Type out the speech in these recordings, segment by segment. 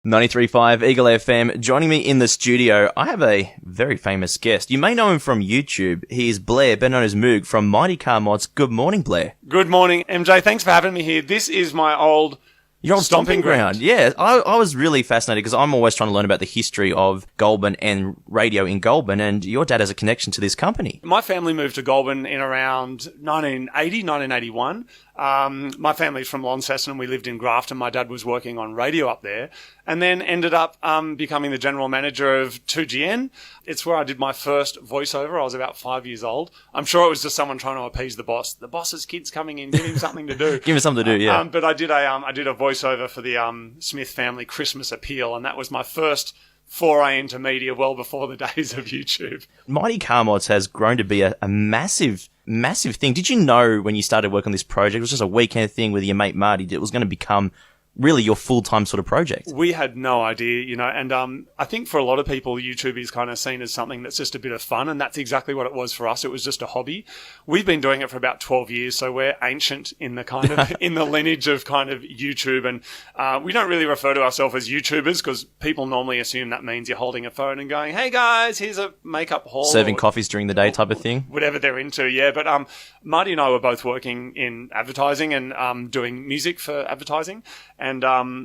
93.5 Eagle FM. Joining me in the studio, I have a very famous guest. You may know him from YouTube. He is Blair, better known as Moog, from Mighty Car Mods. Good morning, Blair. Good morning, MJ. Thanks for having me here. This is my old... Your old stomping ground. Yeah, I was really fascinated because I'm always trying to learn about the history of Goulburn and radio in Goulburn, and your dad has a connection to this company. My family moved to Goulburn in around 1981. My family's from Launceston and we lived in Grafton. My dad was working on radio up there and then ended up becoming the general manager of 2GN. It's where I did my first voiceover. I was about 5 years old. I'm sure it was just someone trying to appease the boss. The boss's kid's coming in, give him something to do. Give him something to do, yeah. But I did a voiceover for the Smith family Christmas appeal, and that was my first foray into media well before the days of YouTube. Mighty Car Mods has grown to be a massive thing. Did you know when you started work on this project, it was just a weekend thing with your mate Marty, it was going to become really your full-time sort of project? We had no idea, and I think for a lot of people, YouTube is kind of seen as something that's just a bit of fun, and that's exactly what it was for us. It was just a hobby. We've been doing it for about 12 years, so we're ancient in the kind of in the lineage of kind of YouTube, and we don't really refer to ourselves as YouTubers because people normally assume that means you're holding a phone and going, "Hey guys, here's a makeup haul," serving coffees during the day type of thing. Whatever they're into, yeah. But Marty and I were both working in advertising and doing music for advertising. And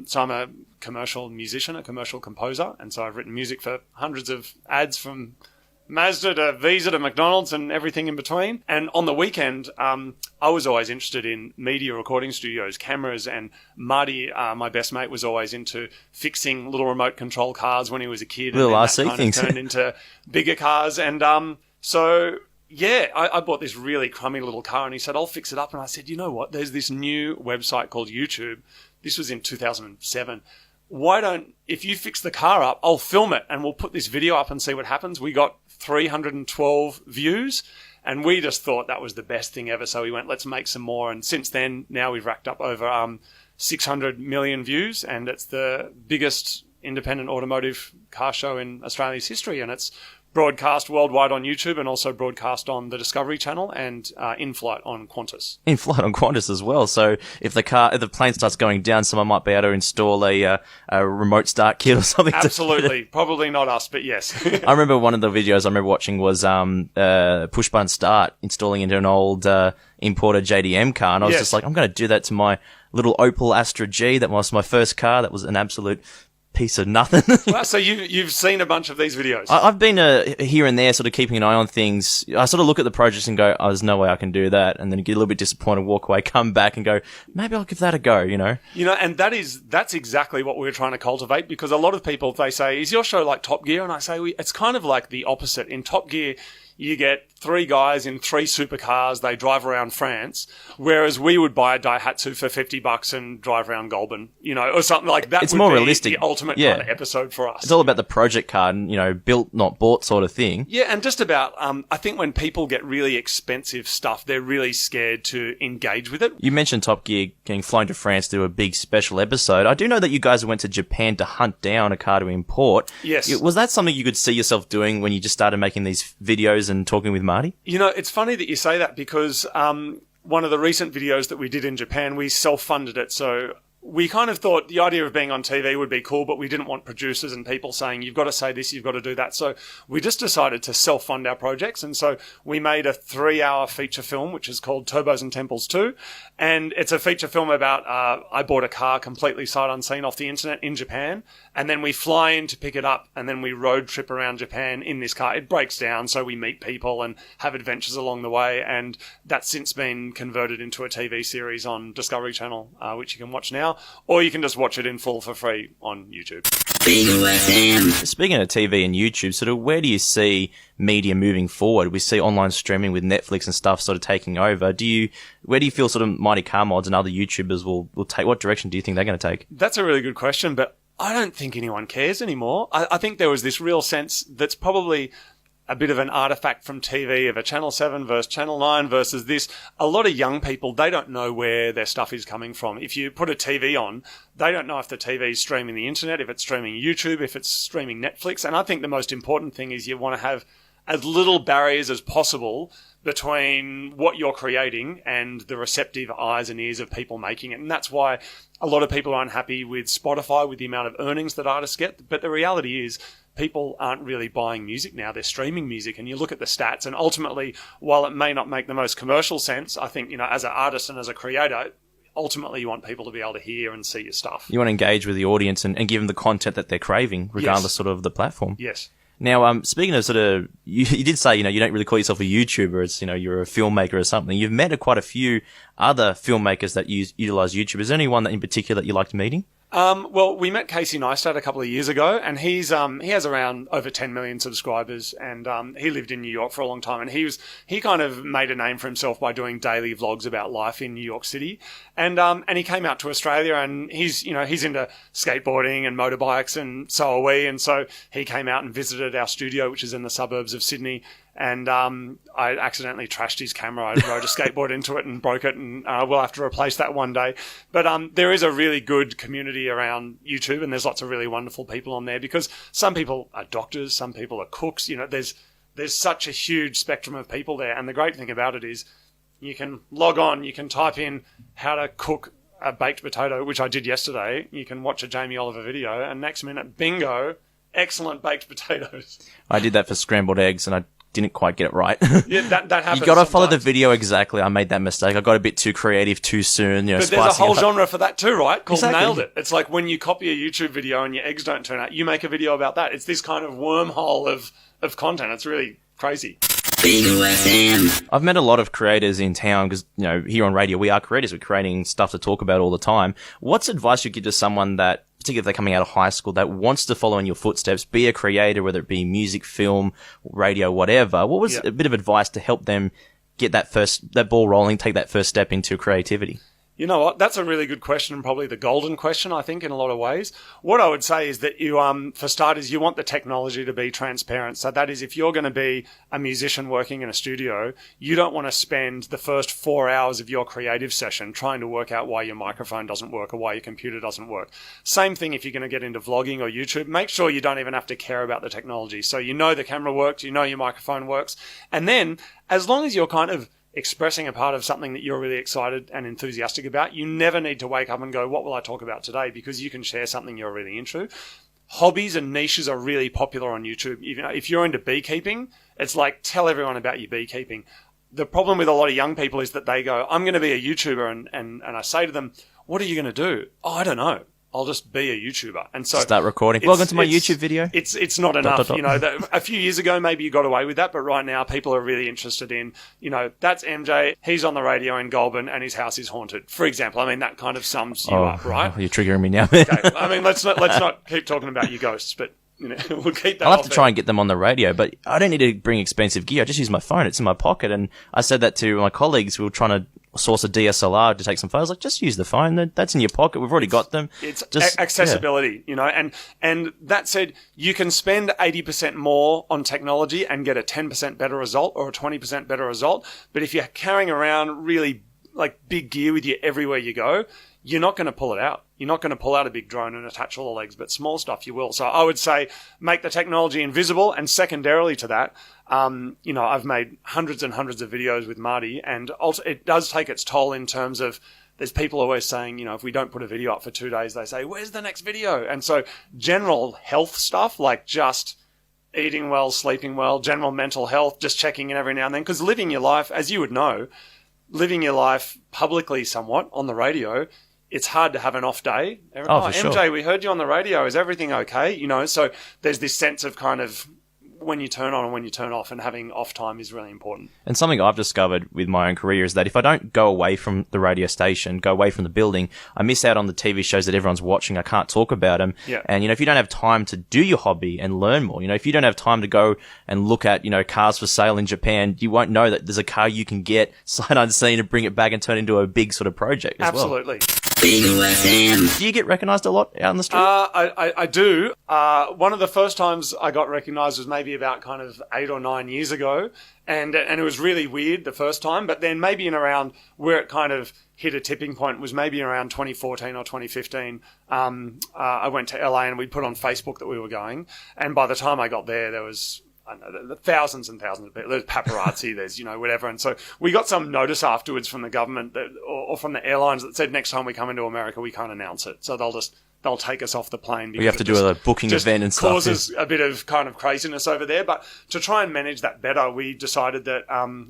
so I'm a commercial musician, a commercial composer, and so I've written music for hundreds of ads from Mazda to Visa to McDonald's and everything in between. And on the weekend, I was always interested in media recording studios, cameras, and Marty, my best mate, was always into fixing little remote control cars when he was a kid. Little and RC things. Turned into bigger cars. And so... yeah, I bought this really crummy little car and he said, "I'll fix it up." And I said, "You know what? There's this new website called YouTube." This was in 2007. If you fix the car up, I'll film it and we'll put this video up and see what happens. We got 312 views and we just thought that was the best thing ever. So we went, let's make some more. And since then, now we've racked up over 600 million views and it's the biggest independent automotive car show in Australia's history. And it's broadcast worldwide on YouTube and also broadcast on the Discovery Channel and in-flight on Qantas. In-flight on Qantas as well. So if the plane starts going down, someone might be able to install a remote start kit or something. Absolutely. Probably not us, but yes. I remember one of the videos I remember watching was push button start, installing into an old imported JDM car. And I was just like, I'm going to do that to my little Opel Astra G. That was my first car. That was an absolute piece of nothing. Wow, so you've seen a bunch of these videos? I've been here and there sort of keeping an eye on things. I sort of look at the projects and go, there's no way I can do that. And then get a little bit disappointed, walk away, come back and go, maybe I'll give that a go, and that's exactly what we're trying to cultivate because a lot of people, they say, is your show like Top Gear? And I say, it's kind of like the opposite. In Top Gear, you get three guys in three supercars. They drive around France, whereas we would buy a Daihatsu for $50 and drive around Goulburn, or something like that. It's more realistic. The ultimate kind of episode for us. It's all about the project car and, built, not bought sort of thing. Yeah, and just about, I think when people get really expensive stuff, they're really scared to engage with it. You mentioned Top Gear getting flown to France to do a big special episode. I do know that you guys went to Japan to hunt down a car to import. Yes. Was that something you could see yourself doing when you just started making these videos and talking with Marty? It's funny that you say that because one of the recent videos that we did in Japan, we self-funded it. So we kind of thought the idea of being on TV would be cool, but we didn't want producers and people saying, you've got to say this, you've got to do that. So we just decided to self-fund our projects. And so we made a 3-hour feature film, which is called Turbos and Temples 2. And it's a feature film about I bought a car completely sight unseen off the internet in Japan. And then we fly in to pick it up and then we road trip around Japan in this car. It breaks down, so we meet people and have adventures along the way. And that's since been converted into a TV series on Discovery Channel, which you can watch now. Or you can just watch it in full for free on YouTube. Speaking of TV and YouTube, sort of where do you see media moving forward? We see online streaming with Netflix and stuff sort of taking over. Where do you feel sort of Mighty Car Mods and other YouTubers will take? What direction do you think they're going to take? That's a really good question, but I don't think anyone cares anymore. I think there was this real sense that's probably a bit of an artifact from TV of a Channel 7 versus Channel 9 versus this. A lot of young people, they don't know where their stuff is coming from. If you put a TV on, they don't know if the TV is streaming the internet, if it's streaming YouTube, if it's streaming Netflix. And I think the most important thing is you want to have as little barriers as possible between what you're creating and the receptive eyes and ears of people making it. And that's why a lot of people are unhappy with Spotify, with the amount of earnings that artists get. But the reality is people aren't really buying music now. They're streaming music. And you look at the stats, and ultimately, while it may not make the most commercial sense, I think, as an artist and as a creator, ultimately you want people to be able to hear and see your stuff. You want to engage with the audience and give them the content that they're craving, regardless sort of the platform. Yes. Now, speaking of sort of, you did say, you don't really call yourself a YouTuber. It's, you're a filmmaker or something. You've met quite a few other filmmakers that utilize YouTube. Is there any one that in particular that you liked meeting? Well, we met Casey Neistat a couple of years ago, and he has around over 10 million subscribers, and he lived in New York for a long time, and he kind of made a name for himself by doing daily vlogs about life in New York City, and he came out to Australia, and he's into skateboarding and motorbikes, and so are we, and so he came out and visited our studio, which is in the suburbs of Sydney. And I accidentally trashed his camera. I rode a skateboard into it and broke it, and we'll have to replace that one day. But there is a really good community around YouTube, and there's lots of really wonderful people on there, because some people are doctors, some people are cooks. There's such a huge spectrum of people there. And the great thing about it is you can log on, you can type in how to cook a baked potato, which I did yesterday. You can watch a Jamie Oliver video, and next minute, bingo, excellent baked potatoes. I did that for scrambled eggs, and I didn't quite get it right. Yeah, that happens. You got to follow the sometimes. video exactly. I made that mistake. I got a bit too creative too soon. But there's a whole up. genre for that too, right? Called Exactly. Nailed It. It's like when you copy a YouTube video and your eggs don't turn out, you make a video about that. It's this kind of wormhole of content. It's really crazy. I've met a lot of creators in town because, here on radio, we are creators. We're creating stuff to talk about all the time. What's advice you give to someone that, particularly if they're coming out of high school, that wants to follow in your footsteps, be a creator, whether it be music, film, radio, whatever? What was a bit of advice to help them get that ball rolling, take that first step into creativity? You know what? That's a really good question, and probably the golden question, I think, in a lot of ways. What I would say is that you, for starters, you want the technology to be transparent. So that is, if you're going to be a musician working in a studio, you don't want to spend the first 4 hours of your creative session trying to work out why your microphone doesn't work or why your computer doesn't work. Same thing if you're going to get into vlogging or YouTube. Make sure you don't even have to care about the technology. So the camera works, your microphone works. And then, as long as you're kind of expressing a part of something that you're really excited and enthusiastic about, you never need to wake up and go, what will I talk about today? Because you can share something you're really into. Hobbies and niches are really popular on YouTube. If you're into beekeeping, it's like, tell everyone about your beekeeping. The problem with a lot of young people is that they go, I'm going to be a YouTuber, and I say to them, what are you going to do? Oh, I don't know. I'll just be a YouTuber. And so start recording. Welcome to my YouTube video. It's not enough. A few years ago, maybe you got away with that, but right now people are really interested in, that's MJ. He's on the radio in Goulburn and his house is haunted, for example. I mean, that kind of sums you up, right? You're triggering me now. Okay. I mean, let's not keep talking about your ghosts, but we'll keep that. I'll have to try and get them on the radio, but I don't need to bring expensive gear. I just use my phone. It's in my pocket. And I said that to my colleagues. We were trying to source a DSLR to take some photos. Like, just use the phone. That's in your pocket. We've already got them. It's accessibility, and that said, you can spend 80% more on technology and get a 10% better result or a 20% better result. But if you're carrying around really like big gear with you everywhere you go, you're not going to pull it out. You're not going to pull out a big drone and attach all the legs, but small stuff you will. So I would say make the technology invisible, and secondarily to that, I've made hundreds and hundreds of videos with Marty, and also it does take its toll in terms of there's people always saying, if we don't put a video up for 2 days, they say, where's the next video? And so general health stuff, like just eating well, sleeping well, general mental health, just checking in every now and then, because living your life, as you would know, living your life publicly somewhat on the radio, it's hard to have an off day. For MJ, sure. we heard you on the radio. Is everything okay? So there's this sense of kind of when you turn on and when you turn off, and having off time is really important. And something I've discovered with my own career is that if I don't go away from the radio station, go away from the building, I miss out on the TV shows that everyone's watching. I can't talk about them. Yeah. And, if you don't have time to do your hobby and learn more, if you don't have time to go and look at, cars for sale in Japan, you won't know that there's a car you can get sight unseen and bring it back and turn it into a big sort of project as well. Absolutely. Do you get recognised a lot out in the street? I do. One of the first times I got recognised was maybe about kind of 8 or 9 years ago, and it was really weird the first time. But then maybe in around where it kind of hit a tipping point was maybe around 2014 or 2015. I went to LA and we put on Facebook that we were going, and by the time I got there was I don't know, the thousands and thousands of people. There's paparazzi, there's, whatever. And so we got some notice afterwards from the government or from the airlines that said next time we come into America, we can't announce it. So they'll take us off the plane. You have to do a booking event and stuff. Causes a bit of kind of craziness over there. But to try and manage that better, we decided that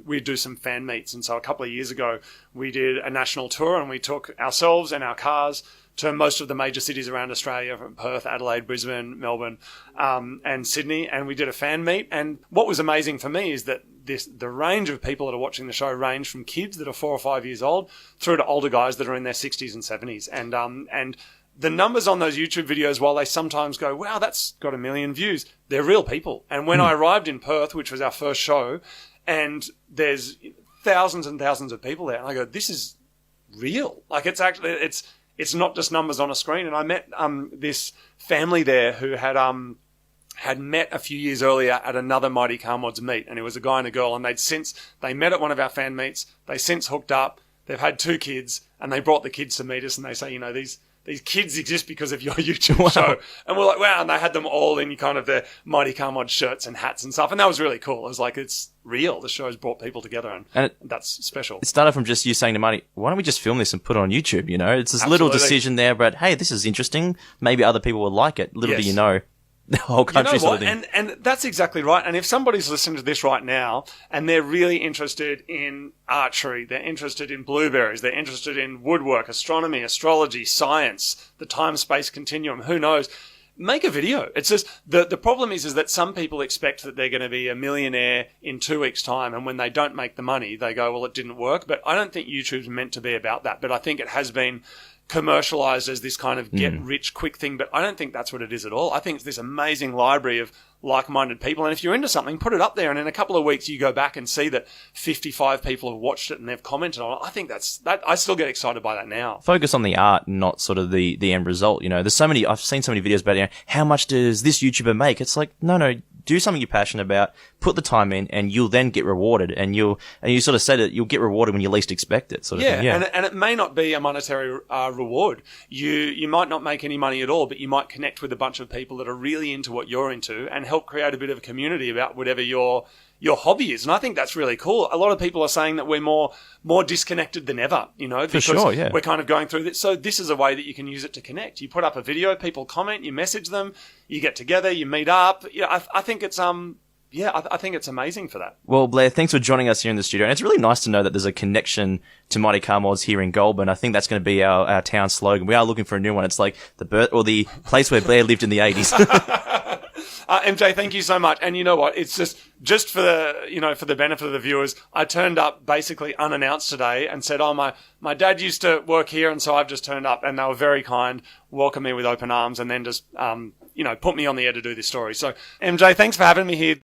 we'd do some fan meets. And so a couple of years ago, we did a national tour and we took ourselves and our cars to most of the major cities around Australia, from Perth, Adelaide, Brisbane, Melbourne, and Sydney. And we did a fan meet. And what was amazing for me is that the range of people that are watching the show range from kids that are 4 or 5 years old through to older guys that are in their 60s and 70s. And the numbers on those YouTube videos, while they sometimes go, wow, that's got 1 million views, they're real people. And when I arrived in Perth, which was our first show, and there's thousands and thousands of people there, and I go, this is real. Like, it's actually, it's not just numbers on a screen. And I met this family there who had met a few years earlier at another Mighty Car Mods meet, and it was a guy and a girl, and they met at one of our fan meets. They since hooked up. They've had 2 kids, and they brought the kids to meet us, and they say, these kids exist because of your YouTube show. And we're like, wow. And they had them all in kind of their Mighty Car Mod shirts and hats and stuff. And that was really cool. It was like, it's real. The show's brought people together, and that's special. It started from just you saying to Marty, why don't we just film this and put it on YouTube? It's this little decision there, but hey, this is interesting. Maybe other people would like it. Little do you know, the whole country's and that's exactly right. And if somebody's listening to this right now and they're really interested in archery, they're interested in blueberries, they're interested in woodwork, astronomy, astrology, science, the time-space continuum, who knows, make a video. It's just the problem is that some people expect that they're going to be a millionaire in 2 weeks' time, and when they don't make the money, they go, well, it didn't work. But I don't think YouTube's meant to be about that. But I think it has been commercialized as this kind of get rich quick thing, but I don't think that's what it is at all. I think it's this amazing library of like-minded people, and if you're into something, put it up there, and in a couple of weeks you go back and see that 55 people have watched it and they've commented on it. I think that I still get excited by that now. Focus on the art, not sort of the end result. There's so many, I've seen so many videos about how much does this YouTuber make? It's like, no, do something you're passionate about, put the time in, and you'll then get rewarded. And you sort of said it, you'll get rewarded when you least expect it, sort of thing. Yeah. And it may not be a monetary reward. You might not make any money at all, but you might connect with a bunch of people that are really into what you're into and help create a bit of a community about whatever your hobby is. And I think that's really cool. A lot of people are saying that we're more disconnected than ever, because we're kind of going through this. So this is a way that you can use it to connect. You put up a video, people comment, you message them, you get together, you meet up. I think it's I think it's amazing for that. Well, Blair, thanks for joining us here in the studio. And it's really nice to know that there's a connection to Mighty Car Mods here in Goulburn. I think that's going to be our town slogan. We are looking for a new one. It's like the place where Blair lived in the 80s. MJ, thank you so much. And you know what? It's just for the benefit of the viewers, I turned up basically unannounced today and said, oh, my dad used to work here, and so I've just turned up, and they were very kind, welcomed me with open arms, and then just, put me on the air to do this story. So, MJ, thanks for having me here.